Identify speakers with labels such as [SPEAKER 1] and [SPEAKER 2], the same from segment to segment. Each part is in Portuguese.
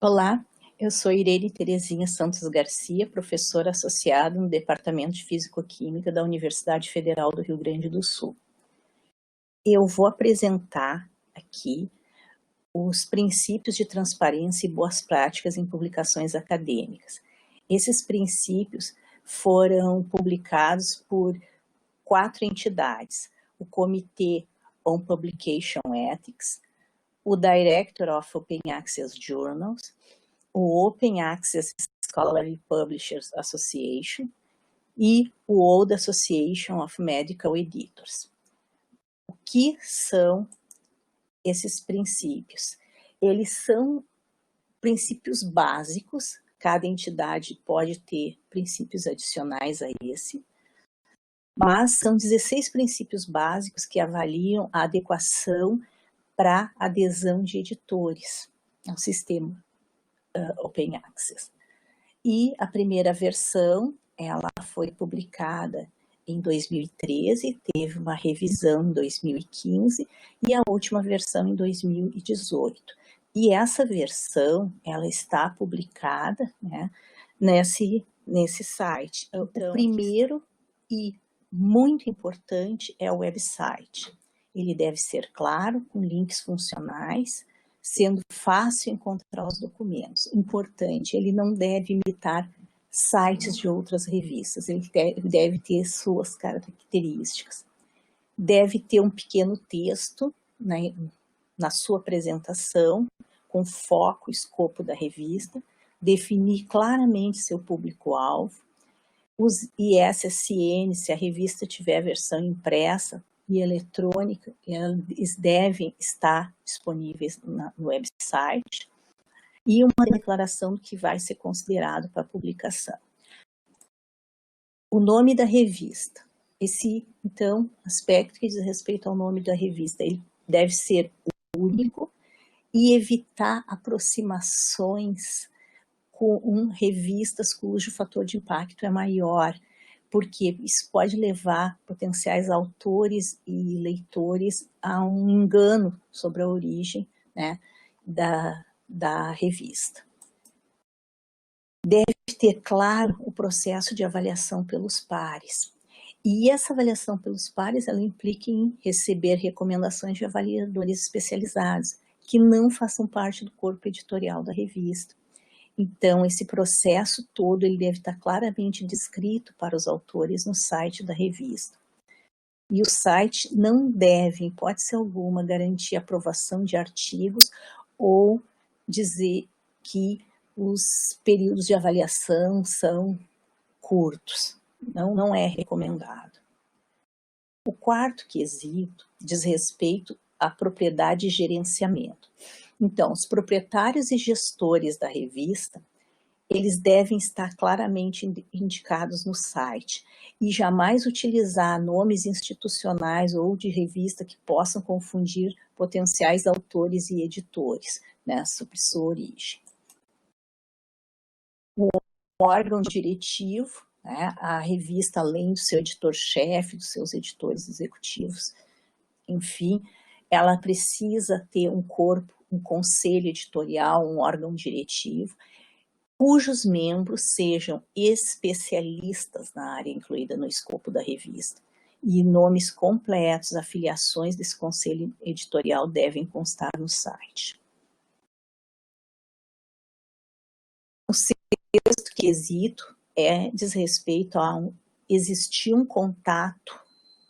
[SPEAKER 1] Olá, eu sou Irene Terezinha Santos Garcia, professora associada no Departamento de Físico-Química da Universidade Federal do Rio Grande do Sul. Eu vou apresentar aqui os princípios de transparência e boas práticas em publicações acadêmicas. Esses princípios foram publicados por 4 entidades: o Comitê on Publication Ethics, o Director of Open Access Journals, o Open Access Scholarly Publishers Association e o World Association of Medical Editors. O que são esses princípios? Eles são princípios básicos, cada entidade pode ter princípios adicionais a esse, mas são 16 princípios básicos que avaliam a adequação para adesão de editores ao sistema Open Access. E a primeira versão, ela foi publicada em 2013, teve uma revisão em 2015 e a última versão em 2018. E essa versão, ela está publicada, né, nesse site. Então, o primeiro e muito importante é o website. Ele deve ser claro, com links funcionais, sendo fácil encontrar os documentos. Importante, ele não deve imitar sites de outras revistas, ele deve ter suas características. Deve ter um pequeno texto, né, na sua apresentação, com foco e escopo da revista, definir claramente seu público-alvo, os ISSN, se a revista tiver versão impressa e eletrônica, eles devem estar disponíveis no website, e uma declaração do que vai ser considerado para publicação. O nome da revista. Esse, então, aspecto que diz respeito ao nome da revista, ele deve ser único e evitar aproximações com revistas cujo fator de impacto é maior, porque isso pode levar potenciais autores e leitores a um engano sobre a origem, né, da revista. Deve ter claro o processo de avaliação pelos pares. E essa avaliação pelos pares, ela implica em receber recomendações de avaliadores especializados, que não façam parte do corpo editorial da revista. Então, esse processo todo, ele deve estar claramente descrito para os autores no site da revista. E o site não deve, em hipótese alguma, garantir a aprovação de artigos ou dizer que os períodos de avaliação são curtos. Não é recomendado. O quarto quesito diz respeito à propriedade e gerenciamento. Então, os proprietários e gestores da revista, eles devem estar claramente indicados no site e jamais utilizar nomes institucionais ou de revista que possam confundir potenciais autores e editores, né, sobre sua origem. O órgão diretivo, né, a revista, além do seu editor-chefe, dos seus editores executivos, enfim, ela precisa ter um corpo, um conselho editorial, um órgão diretivo, cujos membros sejam especialistas na área incluída no escopo da revista. E nomes completos, afiliações desse conselho editorial devem constar no site. O sexto quesito diz respeito a existir um contato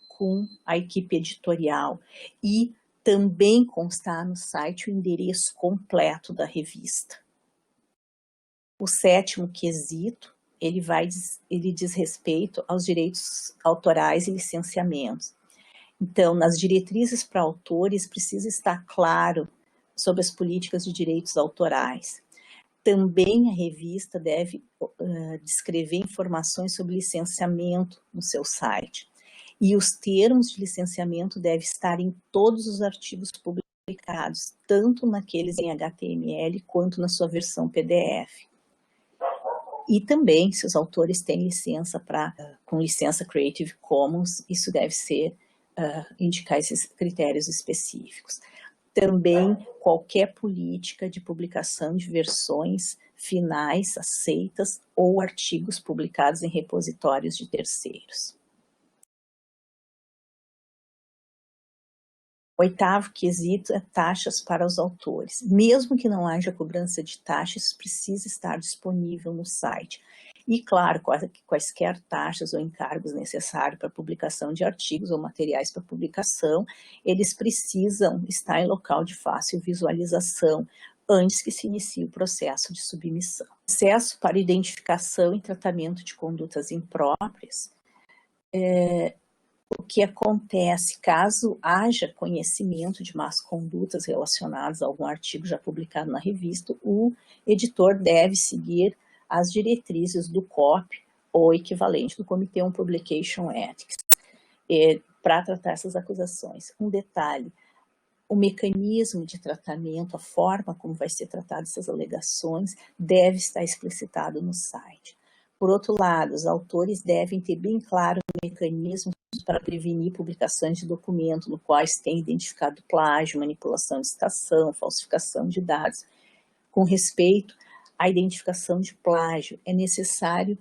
[SPEAKER 1] com a equipe editorial e também constar no site o endereço completo da revista. O sétimo quesito, ele diz respeito aos direitos autorais e licenciamentos. Então, nas diretrizes para autores, precisa estar claro sobre as políticas de direitos autorais. Também a revista deve descrever informações sobre licenciamento no seu site. E os termos de licenciamento devem estar em todos os artigos publicados, tanto naqueles em HTML quanto na sua versão PDF. E também, se os autores têm licença com licença Creative Commons, isso deve ser indicar esses critérios específicos. Também qualquer política de publicação de versões finais aceitas ou artigos publicados em repositórios de terceiros. Oitavo quesito é taxas para os autores. Mesmo que não haja cobrança de taxas, precisa estar disponível no site. E, claro, quaisquer taxas ou encargos necessários para publicação de artigos ou materiais para publicação, eles precisam estar em local de fácil visualização antes que se inicie o processo de submissão. Processo para identificação e tratamento de condutas impróprias. O que acontece caso haja conhecimento de más condutas relacionadas a algum artigo já publicado na revista, o editor deve seguir as diretrizes do COP ou equivalente do Committee on Publication Ethics para tratar essas acusações. Um detalhe, o mecanismo de tratamento, a forma como vai ser tratada essas alegações deve estar explicitado no site. Por outro lado, os autores devem ter bem claro o mecanismo para prevenir publicações de documentos no quais tem identificado plágio, manipulação de citação, falsificação de dados. Com respeito à identificação de plágio, é necessário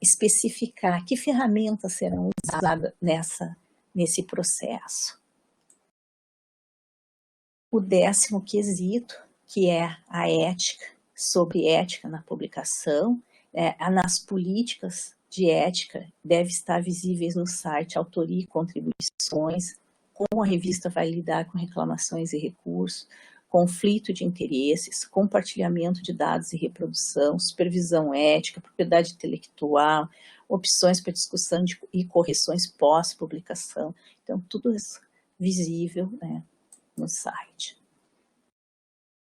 [SPEAKER 1] especificar que ferramentas serão usadas nesse processo. O 10º quesito, que é a ética, sobre ética na publicação, nas políticas de ética deve estar visíveis no site autoria e contribuições, como a revista vai lidar com reclamações e recursos, conflito de interesses, compartilhamento de dados e reprodução, supervisão ética, propriedade intelectual, opções para discussão e correções pós-publicação. Então, tudo isso visível, né, no site.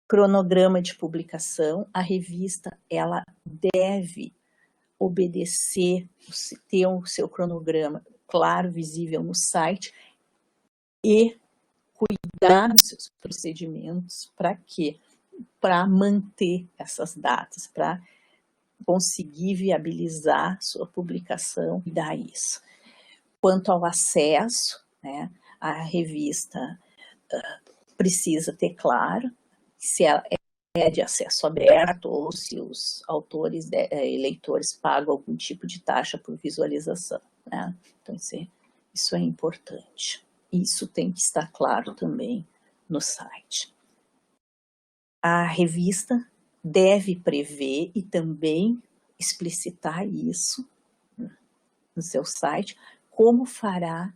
[SPEAKER 1] Cronograma de publicação, a revista ela deve obedecer, ter o seu cronograma claro, visível no site e cuidar dos seus procedimentos para quê? Para manter essas datas, para conseguir viabilizar sua publicação e dar isso. Quanto ao acesso, né, a revista precisa ter claro se ela é de acesso aberto ou se os autores e leitores pagam algum tipo de taxa por visualização, né? Então, isso é importante. Isso tem que estar claro também no site. A revista deve prever e também explicitar isso no seu site, como fará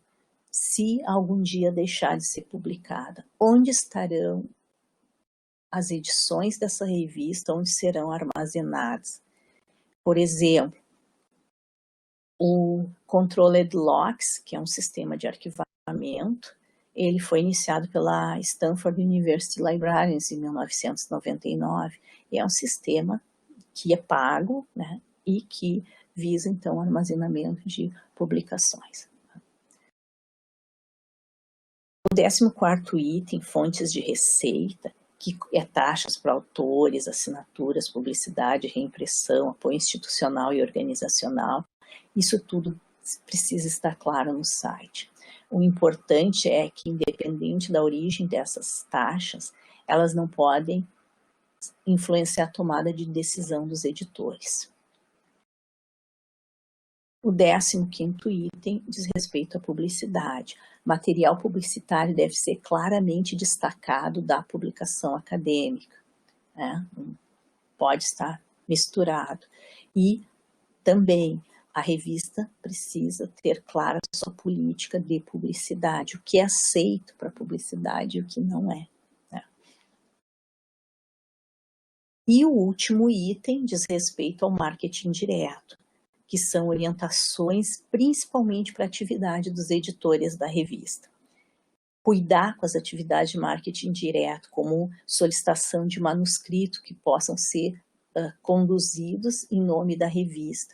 [SPEAKER 1] se algum dia deixar de ser publicada. Onde estarão as edições dessa revista, onde serão armazenadas. Por exemplo, o Controlled Locks, que é um sistema de arquivamento, ele foi iniciado pela Stanford University Librarians em 1999, e é um sistema que é pago, né, e que visa, então, o armazenamento de publicações. O 14º item, fontes de receita, que é taxas para autores, assinaturas, publicidade, reimpressão, apoio institucional e organizacional. Isso tudo precisa estar claro no site. O importante é que, independente da origem dessas taxas, elas não podem influenciar a tomada de decisão dos editores. O 15º item diz respeito à publicidade. Material publicitário deve ser claramente destacado da publicação acadêmica, né? Não pode estar misturado. E também a revista precisa ter clara a sua política de publicidade, o que é aceito para publicidade e o que não é, né? E o último item diz respeito ao marketing direto, que são orientações principalmente para a atividade dos editores da revista. Cuidar com as atividades de marketing direto, como solicitação de manuscrito que possam ser conduzidos em nome da revista.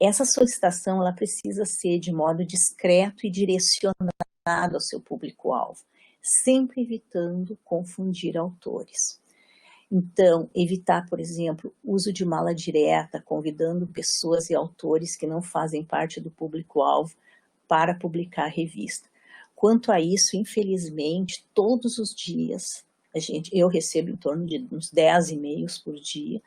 [SPEAKER 1] Essa solicitação ela precisa ser de modo discreto e direcionado ao seu público-alvo, sempre evitando confundir autores. Então, evitar, por exemplo, uso de mala direta, convidando pessoas e autores que não fazem parte do público-alvo para publicar a revista. quanto a isso, infelizmente, todos os dias, eu recebo em torno de uns 10 e-mails por dia,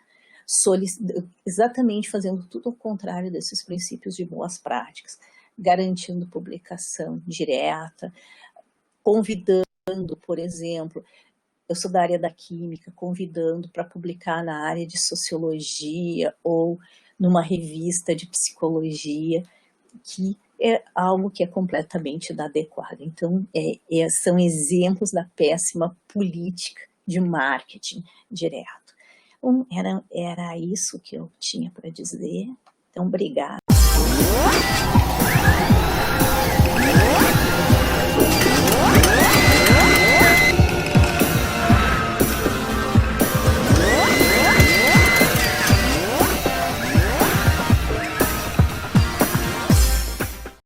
[SPEAKER 1] exatamente fazendo tudo ao contrário desses princípios de boas práticas, garantindo publicação direta, convidando, por exemplo, eu sou da área da química, convidando para publicar na área de sociologia ou numa revista de psicologia, que é algo que é completamente inadequado. Então, são exemplos da péssima política de marketing direto. Então, era isso que eu tinha para dizer. Então, obrigada.